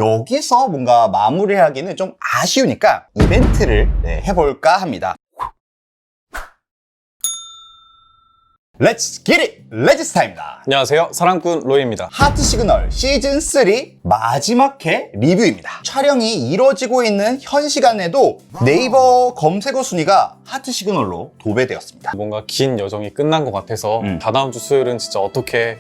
여기서 뭔가 마무리하기는 좀 아쉬우니까 이벤트를 해볼까 합니다. Let's get it! 레지스 타임입니다. 안녕하세요, 사랑꾼 로이입니다. 하트 시그널 시즌3 마지막 회 리뷰입니다. 촬영이 이뤄지고 있는 현 시간에도 네이버 검색어 순위가 하트 시그널로 도배되었습니다. 뭔가 긴 여정이 끝난 것 같아서 다다음 주 수요일은 진짜 어떻게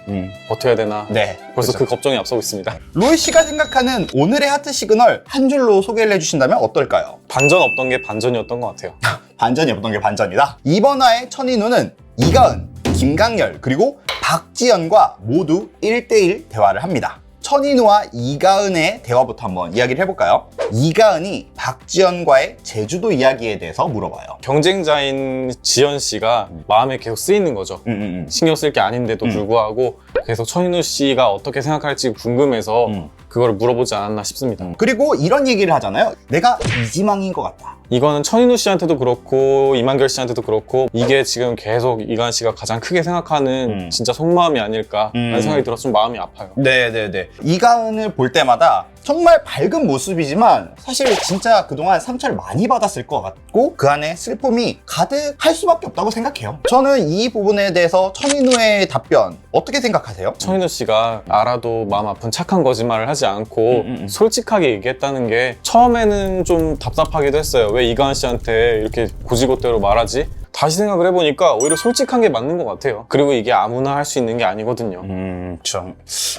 버텨야 되나 네, 벌써 그렇죠. 그 걱정이 앞서고 있습니다. 로이 씨가 생각하는 오늘의 하트 시그널 한 줄로 소개를 해주신다면 어떨까요? 반전 없던 게 반전이었던 것 같아요. 반전이 없던 게 반전이다. 이번 화의 천인우는 이가은, 김강렬, 그리고 박지연과 모두 1대1 대화를 합니다. 천인우와 이가은의 대화부터 한번 이야기를 해볼까요? 이가은이 박지연과의 제주도 이야기에 대해서 물어봐요. 경쟁자인 지연 씨가 마음에 계속 쓰이는 거죠. 신경 쓸 게 아닌데도 불구하고 계속 천인우 씨가 어떻게 생각할지 궁금해서 그걸 물어보지 않았나 싶습니다. 그리고 이런 얘기를 하잖아요. 내가 이지망인 것 같다. 이거는 천인우 씨한테도 그렇고 이만결 씨한테도 그렇고 이게 지금 계속 이가은 씨가 가장 크게 생각하는 진짜 속마음이 아닐까라는 생각이 들어서 좀 마음이 아파요. 네네네. 이가은을 볼 때마다 정말 밝은 모습이지만 사실 진짜 그동안 상처를 많이 받았을 것 같고 그 안에 슬픔이 가득할 수밖에 없다고 생각해요. 저는 이 부분에 대해서 천인우의 답변 어떻게 생각하세요? 천인우 씨가 알아도 마음 아픈 착한 거짓말을 하지 않고 솔직하게 얘기했다는 게 처음에는 좀 답답하기도 했어요. 왜 이가은 씨한테 이렇게 고지고대로 말하지? 다시 생각을 해보니까 오히려 솔직한 게 맞는 것 같아요. 그리고 이게 아무나 할 수 있는 게 아니거든요.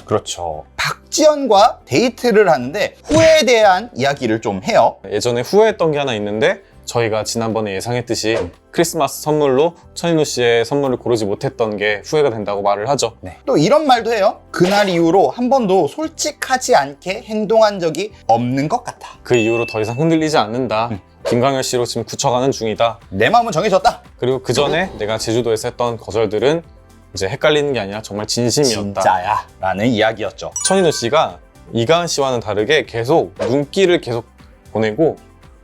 그렇죠. 박지연과 데이트를 하는데 후회에 대한 이야기를 좀 해요. 예전에 후회했던 게 하나 있는데 저희가 지난번에 예상했듯이 크리스마스 선물로 천인우 씨의 선물을 고르지 못했던 게 후회가 된다고 말을 하죠. 또 이런 말도 해요. 그날 이후로 한 번도 솔직하지 않게 행동한 적이 없는 것 같아. 그 이후로 더 이상 흔들리지 않는다. 김강렬 씨로 지금 굳혀가는 중이다. 내 마음은 정해졌다. 그리고 그 전에 내가 제주도에서 했던 거절들은 이제 헷갈리는 게 아니라 정말 진심이었다. 진짜야 라는 이야기였죠. 천인우 씨가 이가은 씨와는 다르게 계속 눈길을 계속 보내고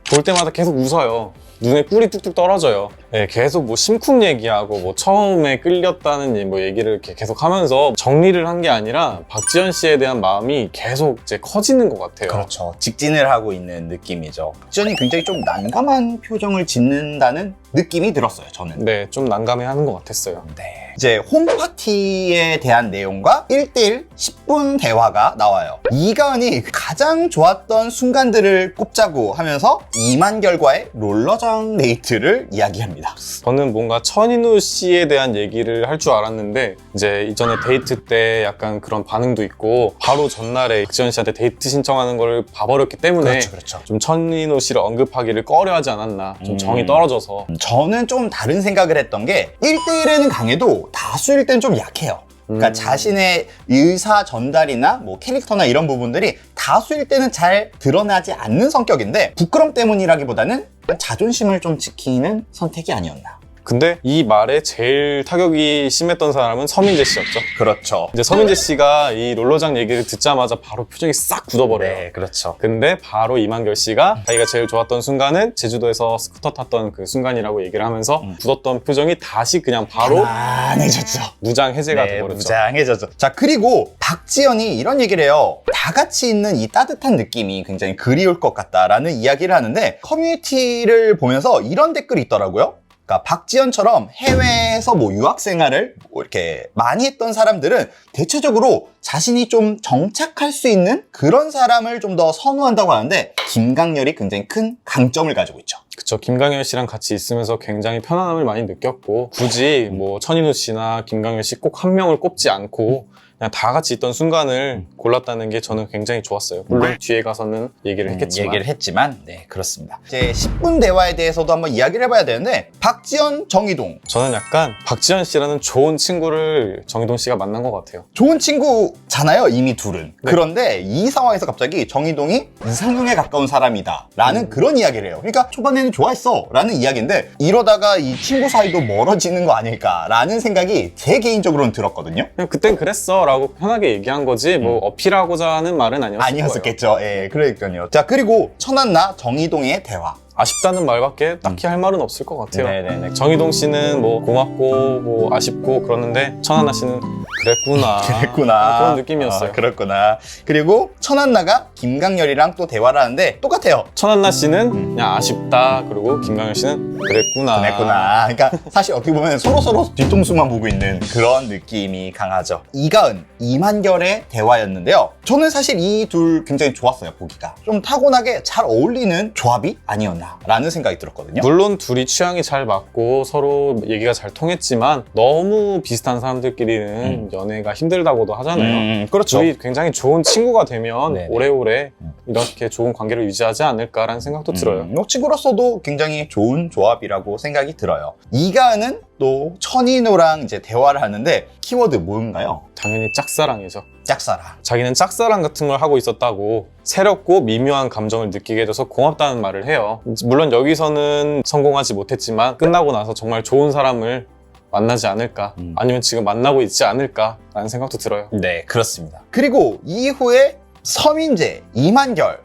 볼 때마다 계속 웃어요. 눈에 꿀이 뚝뚝 떨어져요. 네, 계속 뭐 심쿵 얘기하고 뭐 처음에 끌렸다는 뭐 얘기를 이렇게 계속 하면서 정리를 한 게 아니라 박지연 씨에 대한 마음이 계속 이제 커지는 것 같아요. 그렇죠. 직진을 하고 있는 느낌이죠. 박지연이 굉장히 좀 난감한 표정을 짓는다는 느낌이 들었어요, 저는. 네, 좀 난감해하는 것 같았어요. 네. 이제 홈파티에 대한 내용과 1대1 10분 대화가 나와요. 이가은이 가장 좋았던 순간들을 꼽자고 하면서 이만결과의 롤러장 데이트를 이야기합니다. 저는 뭔가 천인우 씨에 대한 얘기를 할 줄 알았는데 이제 이전에 데이트 때 약간 그런 반응도 있고 바로 전날에 박지연 씨한테 데이트 신청하는 걸 봐버렸기 때문에 그렇죠. 좀 천인우 씨를 언급하기를 꺼려하지 않았나. 좀 정이 떨어져서. 저는 좀 다른 생각을 했던 게 1대1에는 강해도 다수일 땐 좀 약해요. 그러니까 자신의 의사 전달이나 뭐 캐릭터나 이런 부분들이 다수일 때는 잘 드러나지 않는 성격인데 부끄럼 때문이라기보다는 자존심을 좀 지키는 선택이 아니었나. 근데 이 말에 제일 타격이 심했던 사람은 서민재 씨였죠. 그렇죠. 이제 서민재 씨가 이 롤러장 얘기를 듣자마자 바로 표정이 싹 굳어버려요. 네, 그렇죠. 근데 바로 이만결 씨가 자기가 제일 좋았던 순간은 제주도에서 스쿠터 탔던 그 순간이라고 얘기를 하면서 굳었던 표정이 다시 그냥 바로 안해졌죠. 무장 해제가 네, 돼버렸죠. 무장해졌죠. 자, 그리고 박지연이 이런 얘기를 해요. 다 같이 있는 이 따뜻한 느낌이 굉장히 그리울 것 같다라는 이야기를 하는데 커뮤니티를 보면서 이런 댓글이 있더라고요. 그러니까 박지연처럼 해외에서 뭐 유학 생활을 뭐 이렇게 많이 했던 사람들은 대체적으로 자신이 좀 정착할 수 있는 그런 사람을 좀 더 선호한다고 하는데 김강렬이 굉장히 큰 강점을 가지고 있죠. 그쵸. 김강렬 씨랑 같이 있으면서 굉장히 편안함을 많이 느꼈고 굳이 뭐 천인우 씨나 김강렬 씨 꼭 한 명을 꼽지 않고 그냥 다 같이 있던 순간을 골랐다는 게 저는 굉장히 좋았어요. 물론 뒤에 가서는 얘기를 했겠지만. 네, 그렇습니다. 이제 10분 대화에 대해서도 한번 이야기를 해봐야 되는데 박지연, 정희동. 저는 약간 박지연 씨라는 좋은 친구를 정희동 씨가 만난 것 같아요. 좋은 친구잖아요, 이미 둘은. 네. 그런데 이 상황에서 갑자기 정희동이 이상형에 가까운 사람이다 라는 그런 이야기를 해요. 그러니까 초반에는 좋아했어 라는 이야기인데 이러다가 이 친구 사이도 멀어지는 거 아닐까라는 생각이 제 개인적으로는 들었거든요. 그냥 그땐 그랬어 라고 편하게 얘기한 거지 뭐 어필하고자 하는 말은 아니었겠죠. 예, 그러니까요. 자, 그리고 천안나 정희동의 대화. 아쉽다는 말밖에 딱히 할 말은 없을 것 같아요. 네네네. 정희동 씨는 뭐 고맙고 뭐 아쉽고 그러는데 천안나 씨는 그랬구나. 그랬구나. 그런 느낌이었어요. 그렇구나. 그리고 천한나가 김강렬이랑 또 대화를 하는데 똑같아요. 천한나 씨는 그냥 아쉽다. 그리고 김강렬 씨는 그랬구나. 그랬구나. 그러니까 사실 어떻게 보면 서로 뒤통수만 보고 있는 그런 느낌이 강하죠. 이가은, 이만결의 대화였는데요. 저는 사실 이 둘 굉장히 좋았어요, 보기가. 좀 타고나게 잘 어울리는 조합이 아니었나라는 생각이 들었거든요. 물론 둘이 취향이 잘 맞고 서로 얘기가 잘 통했지만 너무 비슷한 사람들끼리는 연애가 힘들다고도 하잖아요. 그렇죠. 둘이 굉장히 좋은 친구가 되면 네네. 오래오래 이렇게 좋은 관계를 유지하지 않을까라는 생각도 들어요. 친구로서도 굉장히 좋은 조합이라고 생각이 들어요. 이가은은 또 천인우랑 이제 대화를 하는데 키워드 뭔가요? 당연히 짝사랑이죠. 짝사랑. 자기는 짝사랑 같은 걸 하고 있었다고 새롭고 미묘한 감정을 느끼게 해줘서 고맙다는 말을 해요. 물론 여기서는 성공하지 못했지만 끝나고 나서 정말 좋은 사람을 만나지 않을까 아니면 지금 만나고 있지 않을까라는 생각도 들어요. 네, 그렇습니다. 그리고 이후에 서민재, 이만결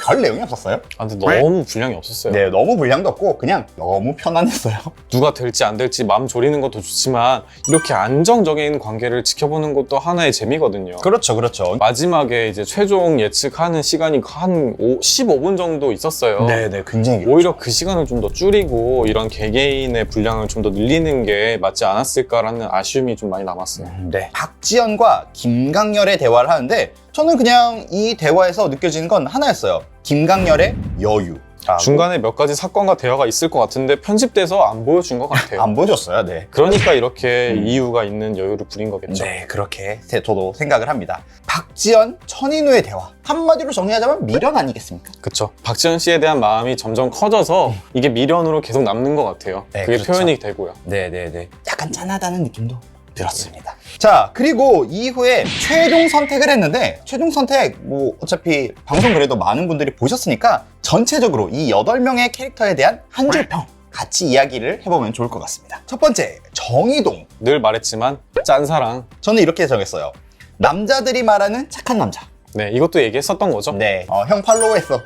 별 내용이 없었어요. 근데 너무 분량이 없었어요. 네, 너무 분량도 없고 그냥 너무 편안했어요. 누가 될지 안 될지 마음 졸이는 것도 좋지만 이렇게 안정적인 관계를 지켜보는 것도 하나의 재미거든요. 그렇죠. 마지막에 이제 최종 예측하는 시간이 한 15분 정도 있었어요. 네, 굉장히 오히려 그 시간을 좀 더 줄이고 이런 개개인의 분량을 좀 더 늘리는 게 맞지 않았을까라는 아쉬움이 좀 많이 남았어요. 네. 박지연과 김강렬의 대화를 하는데 저는 그냥 이 대화에서 느껴지는 건 하나였어요. 김강렬의 여유. 중간에 몇 가지 사건과 대화가 있을 것 같은데 편집돼서 안 보여준 것 같아요. 안 보여줬어요. 네. 그러니까 이렇게 이유가 있는 여유를 부린 거겠죠. 네, 그렇게 저도 생각을 합니다. 박지연, 천인우의 대화. 한마디로 정리하자면 미련 아니겠습니까? 그쵸. 박지현 씨에 대한 마음이 점점 커져서 이게 미련으로 계속 남는 것 같아요. 네, 그게 그렇죠. 표현이 되고요. 네. 약간 짠하다는 느낌도 들었습니다. 자, 그리고 이후에 최종 선택을 했는데 최종 선택 어차피 방송 그래도 많은 분들이 보셨으니까 전체적으로 이 8명의 캐릭터에 대한 한 줄 평 같이 이야기를 해보면 좋을 것 같습니다. 첫 번째, 정희동. 늘 말했지만 짠사랑. 저는 이렇게 정했어요. 남자들이 말하는 착한 남자. 네, 이것도 얘기했었던 거죠. 네, 형 팔로우했어.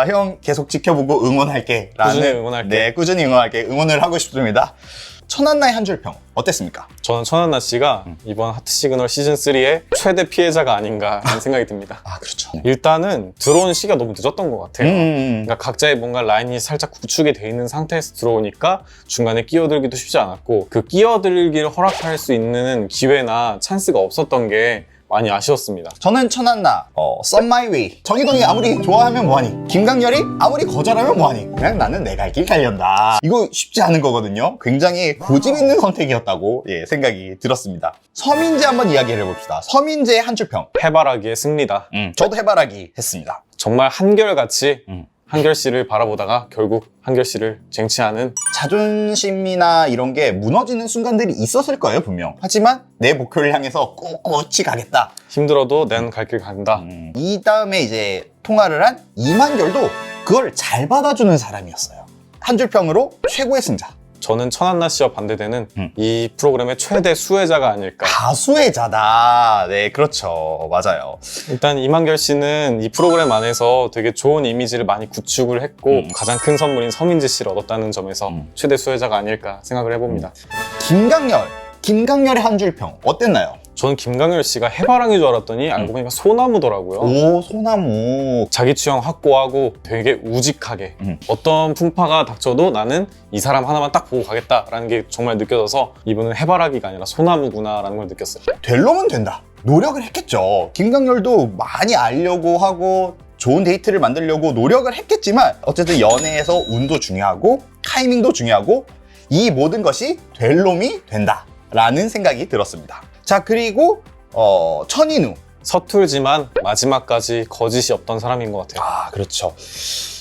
형 계속 지켜보고 응원할게. 꾸준히 응원할게. 네, 꾸준히 응원할게. 응원을 하고 싶습니다. 천한나의 한 줄 평 어땠습니까? 저는 천한나 씨가 이번 하트 시그널 시즌3의 최대 피해자가 아닌가 하는 생각이 듭니다. 그렇죠. 일단은 들어온 시기가 너무 늦었던 것 같아요. 음. 그러니까 각자의 뭔가 라인이 살짝 구축이 돼 있는 상태에서 들어오니까 중간에 끼어들기도 쉽지 않았고 그 끼어들기를 허락할 수 있는 기회나 찬스가 없었던 게 많이 아쉬웠습니다. 저는 천한나, Some My Way. 정희동이 아무리 좋아하면 뭐하니? 김강렬이 아무리 거절하면 뭐하니? 그냥 나는 내 갈 길 가련다. 이거 쉽지 않은 거거든요. 굉장히 고집 있는 선택이었다고 생각이 들었습니다. 서민재 한번 이야기를 해봅시다. 서민재의 한 줄 평. 해바라기의 승리다. 저도 해바라기 했습니다. 정말 한결같이 한결 씨를 바라보다가 결국 한결 씨를 쟁취하는 자존심이나 이런 게 무너지는 순간들이 있었을 거예요, 분명. 하지만 내 목표를 향해서 꿋꿋이 가겠다. 힘들어도 난 갈 길 간다. 이 다음에 이제 통화를 한 이만결도 그걸 잘 받아주는 사람이었어요. 한 줄 평으로 최고의 승자. 저는 천한나 씨와 반대되는 이 프로그램의 최대 수혜자가 아닐까. 가수혜자다. 네, 그렇죠. 맞아요. 일단 이만결 씨는 이 프로그램 안에서 되게 좋은 이미지를 많이 구축을 했고 가장 큰 선물인 서민재 씨를 얻었다는 점에서 최대 수혜자가 아닐까 생각을 해봅니다. 김강렬의 한 줄 평 어땠나요? 저는 김강렬 씨가 해바랑인 줄 알았더니 알고 보니까 소나무더라고요. 오, 소나무. 자기 취향 확고하고 되게 우직하게 어떤 풍파가 닥쳐도 나는 이 사람 하나만 딱 보고 가겠다라는 게 정말 느껴져서 이분은 해바라기가 아니라 소나무구나라는 걸 느꼈어요. 될 놈은 된다. 노력을 했겠죠. 김강렬도 많이 알려고 하고 좋은 데이트를 만들려고 노력을 했겠지만 어쨌든 연애에서 운도 중요하고 타이밍도 중요하고 이 모든 것이 될 놈이 된다라는 생각이 들었습니다. 자, 그리고 천인우. 서툴지만 마지막까지 거짓이 없던 사람인 것 같아요. 그렇죠.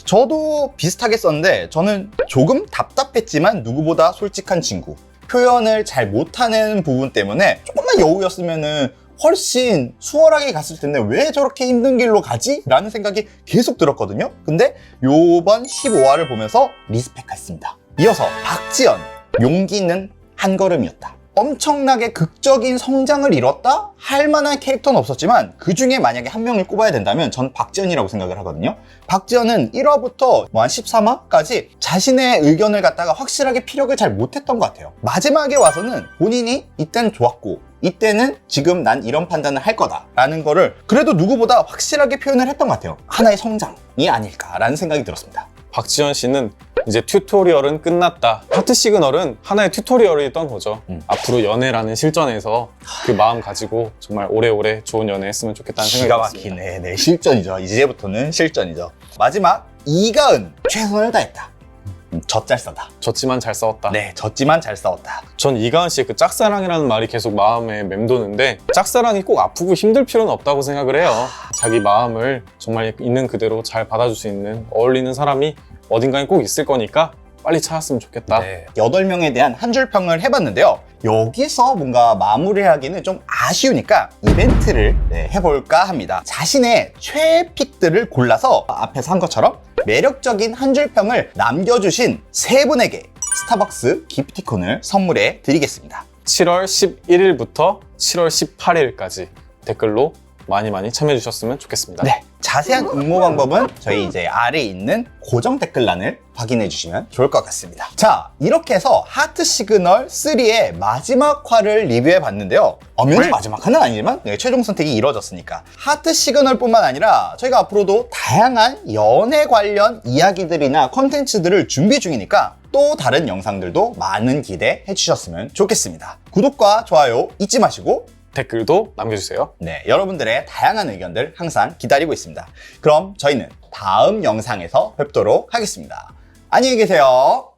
저도 비슷하게 썼는데 저는 조금 답답했지만 누구보다 솔직한 친구. 표현을 잘 못하는 부분 때문에 조금만 여우였으면은 훨씬 수월하게 갔을 텐데 왜 저렇게 힘든 길로 가지? 라는 생각이 계속 들었거든요. 근데 요번 15화를 보면서 리스펙했습니다. 이어서 박지연. 용기 있는 한 걸음이었다. 엄청나게 극적인 성장을 이뤘다 할 만한 캐릭터는 없었지만 그 중에 만약에 한 명을 꼽아야 된다면 전 박지현이라고 생각을 하거든요. 박지현은 1화부터 뭐 한 13화까지 자신의 의견을 갖다가 확실하게 피력을 잘 못했던 것 같아요. 마지막에 와서는 본인이 이때는 좋았고 이때는 지금 난 이런 판단을 할 거다 라는 거를 그래도 누구보다 확실하게 표현을 했던 것 같아요. 하나의 성장이 아닐까라는 생각이 들었습니다. 박지현 씨는 이제 튜토리얼은 끝났다. 하트 시그널은 하나의 튜토리얼이었던 거죠. 앞으로 연애라는 실전에서 그 마음 가지고 정말 오래오래 좋은 연애 했으면 좋겠다는 생각이 기가 들었습니다. 막히네. 네, 실전이죠. 이제부터는 실전이죠. 마지막 이가은 최선을 다했다. 젖잘싸다. 졌지만 잘 싸웠다. 네, 졌지만 잘 싸웠다. 전 이가은 씨의 그 짝사랑이라는 말이 계속 마음에 맴도는데 짝사랑이 꼭 아프고 힘들 필요는 없다고 생각을 해요. 자기 마음을 정말 있는 그대로 잘 받아줄 수 있는 어울리는 사람이 어딘가에 꼭 있을 거니까 빨리 찾았으면 좋겠다. 네. 8명에 대한 한 줄 평을 해봤는데요. 여기서 뭔가 마무리하기는 좀 아쉬우니까 이벤트를 해볼까 합니다. 자신의 최애 픽들을 골라서 앞에서 한 것처럼 매력적인 한 줄 평을 남겨주신 3분에게 스타벅스 기프티콘을 선물해 드리겠습니다. 7월 11일부터 7월 18일까지 댓글로 많이 참여해 주셨으면 좋겠습니다. 네. 자세한 응모 방법은 저희 이제 아래에 있는 고정 댓글란을 확인해 주시면 좋을 것 같습니다. 자, 이렇게 해서 하트 시그널 3의 마지막 화를 리뷰해 봤는데요. 엄연히 마지막 화는 아니지만 최종 선택이 이루어졌으니까 하트 시그널 뿐만 아니라 저희가 앞으로도 다양한 연애 관련 이야기들이나 컨텐츠들을 준비 중이니까 또 다른 영상들도 많은 기대해 주셨으면 좋겠습니다. 구독과 좋아요 잊지 마시고 댓글도 남겨주세요. 네, 여러분들의 다양한 의견들 항상 기다리고 있습니다. 그럼 저희는 다음 영상에서 뵙도록 하겠습니다. 안녕히 계세요.